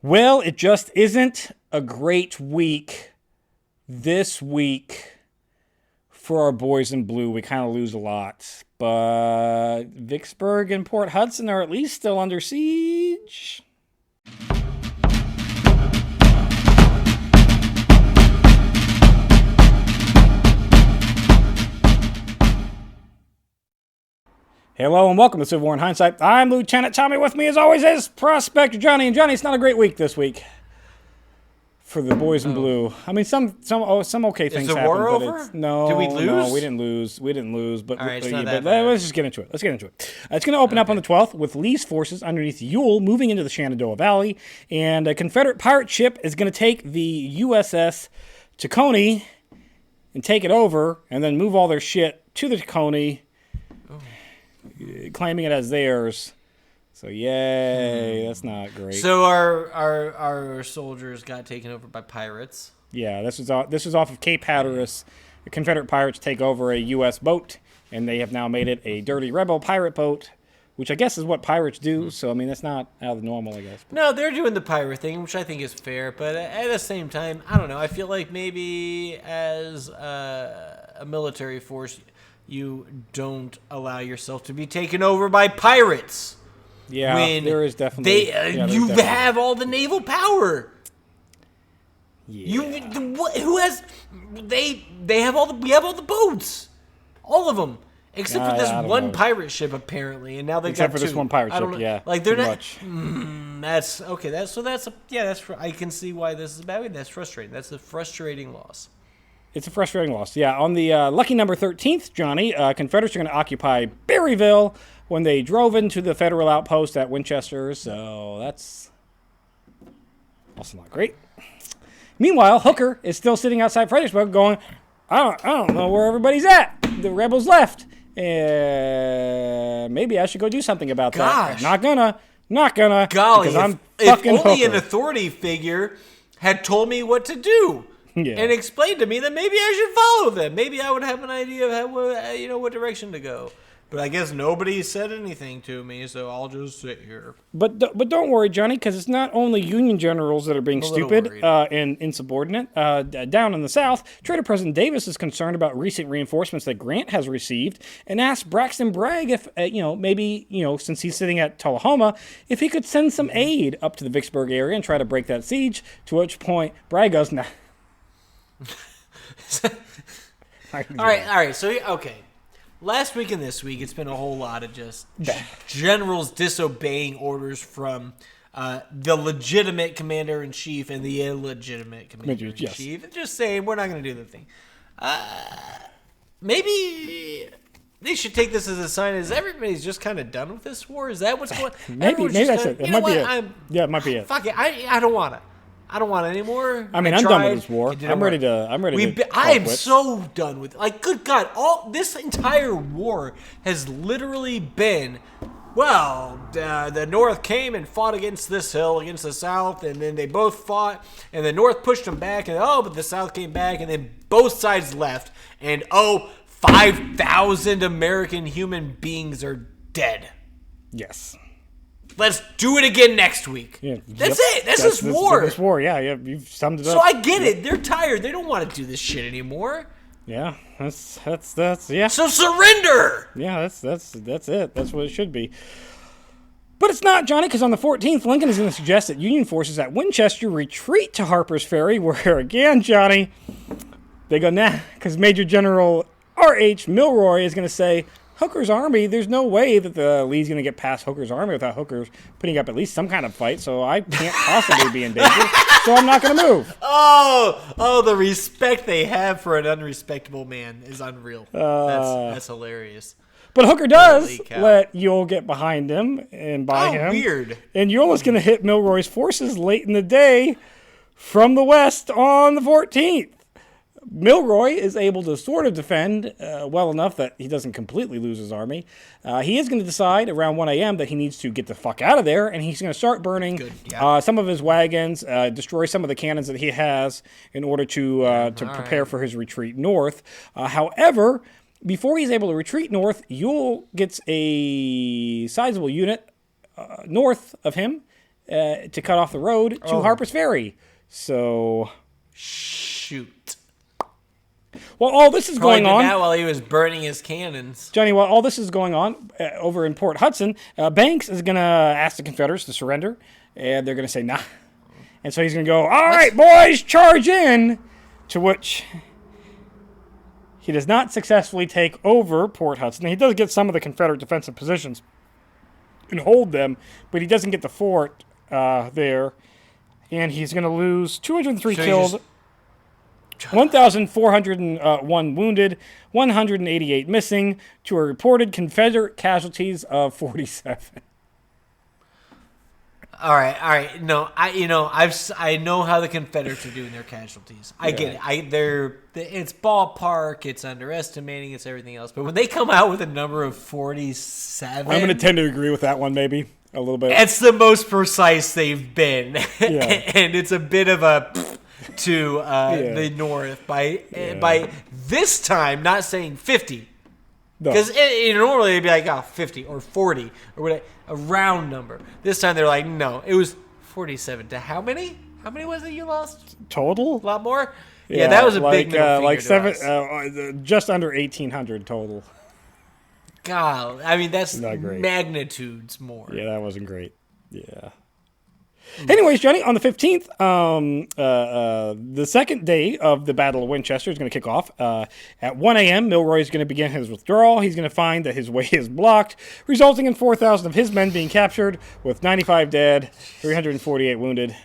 Well, it just isn't a great week this week for our boys in blue. We kind of lose a lot. But Vicksburg and Port Hudson are at least still under siege. Hello and welcome to Civil War in Hindsight. I'm Lieutenant Tommy. With me as always is Prospector Johnny. And Johnny, it's not a great week this week for the boys in blue. I mean, some okay things happened. Is the war over? No. Did we lose? No, we didn't lose. But, all right, it's not but that bad. let's just get into it. It's going to open up on the 12th with Lee's forces underneath Ewell moving into the Shenandoah Valley. And a Confederate pirate ship is going to take the USS Tacony and take it over and then move all their shit to the Tacony, claiming it as theirs. So yay, that's not great. So our soldiers got taken over by pirates. Yeah, this is off of Cape Hatteras. The Confederate pirates take over a U.S. boat, and they have now made it a dirty rebel pirate boat, which I guess is what pirates do. So I mean, that's not out of the normal, I guess. No, they're doing the pirate thing, which I think is fair. But at the same time, I don't know. I feel like maybe as a military force, you don't allow yourself to be taken over by pirates. Yeah, when there is definitely. You have all the naval power. Yeah. Who has? They have all the. We have all the boats, all of them, except for this one pirate ship apparently, and now they except got for this one pirate ship. Yeah, like they're not. much. That's okay. That's I can see why this is a bad. That's frustrating. That's a frustrating loss. It's a frustrating loss. Yeah, on the lucky number 13th, Johnny, Confederates are going to occupy Berryville when they drove into the federal outpost at Winchester. So that's also not great. Meanwhile, Hooker is still sitting outside Fredericksburg going, I don't know where everybody's at. The rebels left. Maybe I should go do something about that. Not gonna. Golly, because I'm if fucking only Hooker. an authority figure had told me what to do. Yeah. And explained to me that maybe I should follow them. Maybe I would have an idea of how, what direction to go. But I guess nobody said anything to me, so I'll just sit here. But don't worry, Johnny, because it's not only Union generals that are being stupid and insubordinate. Down in the South, Trader President Davis is concerned about recent reinforcements that Grant has received and asked Braxton Bragg if, maybe, since he's sitting at Tullahoma, if he could send some aid up to the Vicksburg area and try to break that siege, to which point Bragg goes, nah. All right. So, okay. Last week and this week, it's been a whole lot of just generals disobeying orders from the legitimate commander-in-chief and the illegitimate commander-in-chief. Yes. And just saying, we're not going to do the thing. Maybe they should take this as a sign. Is everybody's just kind of done with this war? Is that what's going on? Maybe that's it. It might be it. It might be it. Fuck it. I don't want it. I don't want it anymore. I mean, I'm done with this war. I'm ready to. I am so done with. Good God! This entire war has literally been. Well, the North came and fought against this hill, against the South, and then they both fought, and the North pushed them back, and but the South came back, and then both sides left, and 5,000 American human beings are dead. Yes. Let's do it again next week. Yeah, That's it. That's war. This war, yeah, you've summed it up. So I get it. They're tired. They don't want to do this shit anymore. Yeah, that's yeah. So surrender. Yeah, that's it. That's what it should be. But it's not, Johnny, because on the 14th, Lincoln is going to suggest that Union forces at Winchester retreat to Harper's Ferry, where again, Johnny, they go nah, because Major General R.H. Milroy is going to say, Hooker's army, there's no way that the Lee's going to get past Hooker's army without Hooker putting up at least some kind of fight, so I can't possibly be in danger, so I'm not going to move. Oh, the respect they have for an unrespectable man is unreal. That's hilarious. But Hooker does let Ewell get behind him and by him. Weird. And Ewell is going to hit Milroy's forces late in the day from the west on the 14th. Milroy is able to sort of defend well enough that he doesn't completely lose his army. He is going to decide around 1 a.m. that he needs to get the fuck out of there, and he's going to start burning some of his wagons, destroy some of the cannons that he has in order to prepare for his retreat north. However, before he's able to retreat north, Ewell gets a sizable unit north of him to cut off the road to Harper's Ferry. So, shoot. While all this is Probably going did on, that while he was burning his cannons. Johnny, while all this is going on over in Port Hudson, Banks is going to ask the Confederates to surrender, and they're going to say nah. And so he's going to go, all right, boys, charge in, to which he does not successfully take over Port Hudson. He does get some of the Confederate defensive positions and hold them, but he doesn't get the fort there. And he's going to lose 203 killed, 1,401 wounded, 188 missing, to a reported Confederate casualties of 47. All right. No, I know how the Confederates are doing their casualties. I get it. It's ballpark. It's underestimating. It's everything else. But when they come out with a number of 47, I'm going to tend to agree with that one, maybe a little bit. It's the most precise they've been, and it's a bit of a to the North by this time not saying 50. Because normally they'd be like, 50 or 40 or whatever, a round number. This time they're like, no, it was 47 to how many? How many was it you lost? Total? A lot more? Yeah, that was a big middle finger to us. Just under 1,800 total. God, I mean, that's Not great. magnitudes more. Yeah, that wasn't great. Yeah. Anyways, Johnny, on the 15th, the second day of the Battle of Winchester is going to kick off. At 1 a.m., Milroy is going to begin his withdrawal. He's going to find that his way is blocked, resulting in 4,000 of his men being captured, with 95 dead, 348 wounded.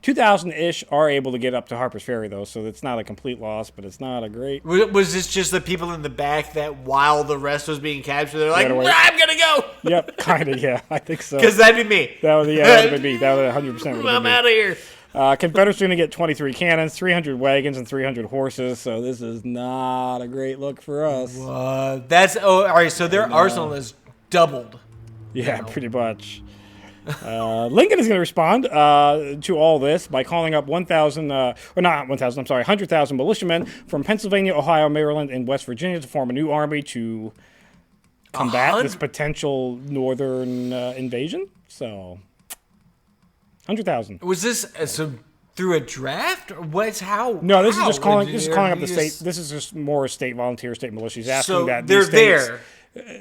2,000-ish are able to get up to Harper's Ferry, though, so it's not a complete loss, but it's not a great... Was this just the people in the back that while the rest was being captured, they're like, I'm going to go? Yep, kind of, yeah, I think so. Because that'd be me. That would have been me. That would 100% would have been I'm me. out of here. Confederates are going to get 23 cannons, 300 wagons, and 300 horses, so this is not a great look for us. All right, so their arsenal is doubled. Yeah, pretty much. Lincoln is going to respond to all this by calling up 100,000 militiamen from Pennsylvania, Ohio, Maryland, and West Virginia to form a new army to combat this potential northern invasion. So, 100,000. Was this through a draft, or what's how? No, this is just calling. This is calling up the state. This is just more state volunteer, state militias asking that they're these states, there.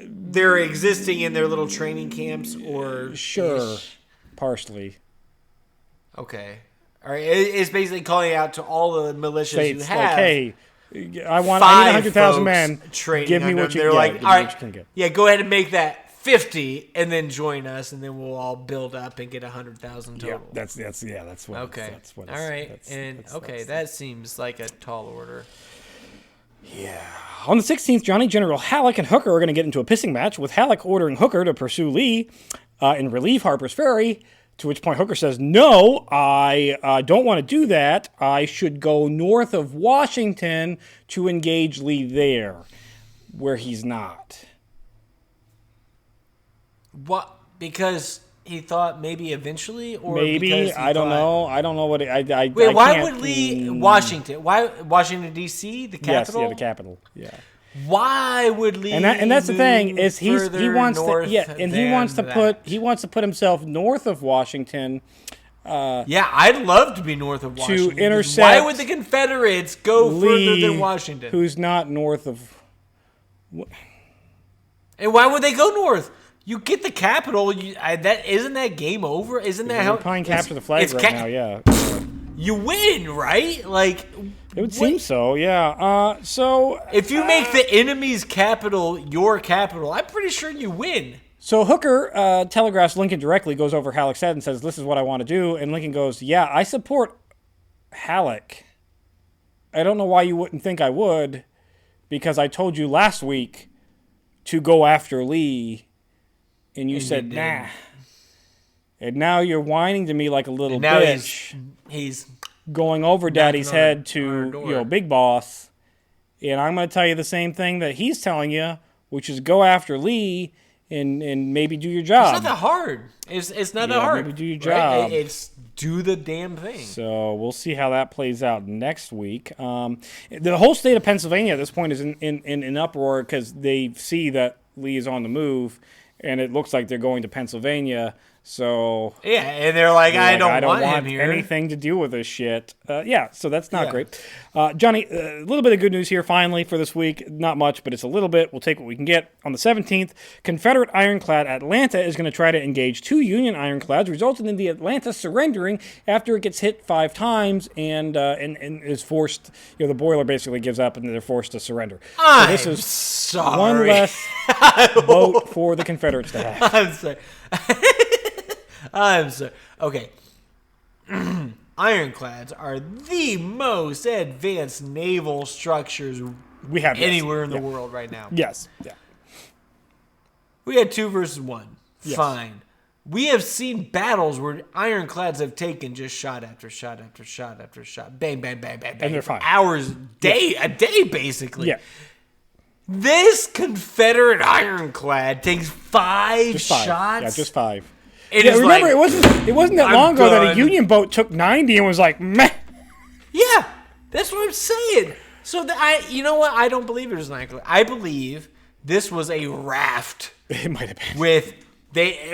They're existing in their little training camps, or sure, partially. Okay, all right. It's basically calling out to all the militias States who have. Like, hey, I need 100,000 men. Give me what you They're get. like, all right, can get. Yeah, go ahead and make that 50, and then join us, and then we'll all build up and get 100,000 total. Yeah, that's what. Okay, that's what. All right, that seems like a tall order. Yeah. On the 16th, Johnny, General Halleck and Hooker are going to get into a pissing match, with Halleck ordering Hooker to pursue Lee and relieve Harper's Ferry, to which point Hooker says, no, I don't want to do that. I should go north of Washington to engage Lee there, where he's not. What? Because he thought maybe eventually, or maybe I don't know. I don't know what. I wait. I Why can't, would Lee Washington? Why Washington D.C. the capital? Yes, yeah, the capital. Yeah. Why would Lee? And that's the thing is he wants to he wants to put himself north of Washington. Yeah, I'd love to be north of Washington. To intercept. Why would the Confederates go Lee, further than Washington? Who's not north of? And why would they go north? You get the capital. Isn't that game over? Isn't that how? We're trying to capture the flag right now. Yeah. You win, right? Like it would seem so. Yeah. So if you make the enemy's capital your capital, I'm pretty sure you win. So Hooker telegraphs Lincoln directly, goes over Halleck's head and says, "This is what I want to do." And Lincoln goes, "Yeah, I support Halleck. I don't know why you wouldn't think I would, because I told you last week to go after Lee. And you said, nah. And now you're whining to me like a little bitch. He's going over Daddy's head to, Big Boss. And I'm going to tell you the same thing that he's telling you, which is go after Lee and maybe do your job. It's not that hard. It's not that hard. Maybe do your job. Right? It's do the damn thing. So we'll see how that plays out next week. The whole state of Pennsylvania at this point is in uproar because they see that Lee is on the move. And it looks like they're going to Pennsylvania. So yeah, and they're like, I don't want him here. Anything to do with this shit. So that's not great. Johnny, a little bit of good news here finally for this week. Not much, but it's a little bit. We'll take what we can get. On the 17th, Confederate ironclad Atlanta is going to try to engage 2 Union ironclads, resulting in the Atlanta surrendering after it gets hit 5 times and is forced. The boiler basically gives up and they're forced to surrender. So this is sorry. One less vote for the Confederates to have. I'm sorry. I'm sorry. Okay. Ironclads are the most advanced naval structures we have anywhere in the world right now. Yes. Yeah. We had 2 versus 1. Yes. Fine. We have seen battles where ironclads have taken just shot after shot after shot after shot. Bang, bang, bang, bang, bang. And they're fine. Hours, a day, basically. Yeah. This Confederate ironclad takes 5 shots. Yeah, just 5. Remember, it wasn't that long ago that a Union boat took 90 and was like, meh. Yeah, that's what I'm saying. So you know what? I don't believe it was an ironclad. I believe this was a raft. It might have been.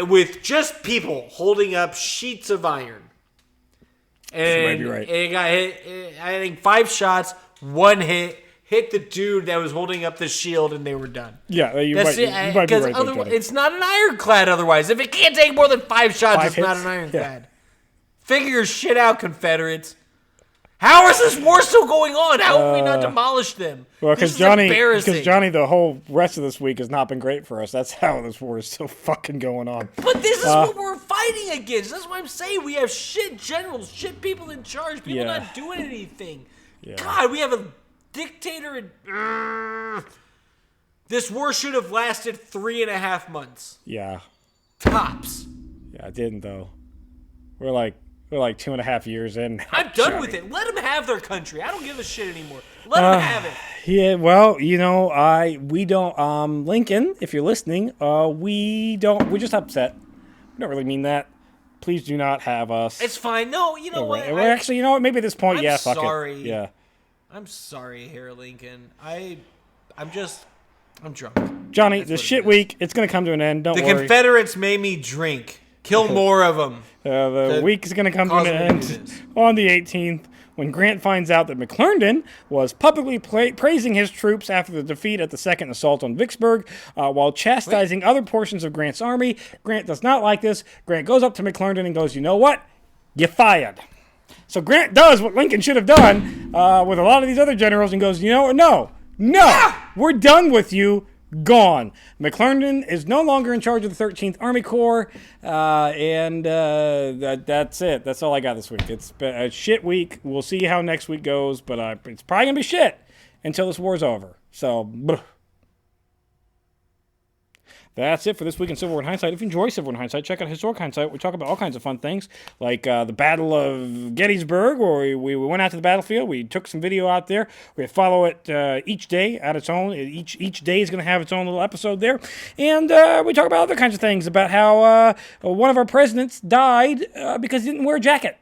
With just people holding up sheets of iron. And you might be right. It got hit. I think 5 shots, 1 hit the dude that was holding up the shield, and they were done. Yeah, you might be right. Because it's not an ironclad otherwise. If it can't take more than 5 shots, it's not an ironclad. Yeah. Figure your shit out, Confederates. How is this war still going on? How have we not demolished them? Well, because Johnny, the whole rest of this week has not been great for us. That's how this war is still fucking going on. But this is what we're fighting against. That's what I'm saying. We have shit generals, shit people in charge, people not doing anything. Yeah. God, we have a dictator. This war should have lasted 3.5 months. Yeah. Tops. Yeah, it didn't though. We're like 2.5 years in. I'm done with it. Let them have their country. I don't give a shit anymore. Let them have it. Yeah, well, we don't. Lincoln, if you're listening, we don't. We're just upset. We don't really mean that. Please do not have us. It's fine. No, you know what? We're actually, maybe at this point, fuck it. Yeah. I'm sorry, Harry Lincoln. I'm drunk. Johnny, the shit week, it's going to come to an end. Don't worry. The Confederates made me drink. Kill more of them. The week is going to come to an end on the 18th when Grant finds out that McClernand was publicly praising his troops after the defeat at the second assault on Vicksburg while chastising other portions of Grant's army. Grant does not like this. Grant goes up to McClernand and goes, you know what? You're fired. So Grant does what Lincoln should have done with a lot of these other generals and goes, no, we're done with you. Gone. McClernand is no longer in charge of the 13th Army Corps, and that's it. That's all I got this week. It's been a shit week. We'll see how next week goes, but it's probably going to be shit until this war's over. So, that's it for this week in Civil War in Hindsight. If you enjoy Civil War in Hindsight, check out Historic Hindsight. We talk about all kinds of fun things, like the Battle of Gettysburg, where we went out to the battlefield. We took some video out there. We follow it each day at its own. Each day is going to have its own little episode there. And we talk about other kinds of things, about how one of our presidents died because he didn't wear a jacket.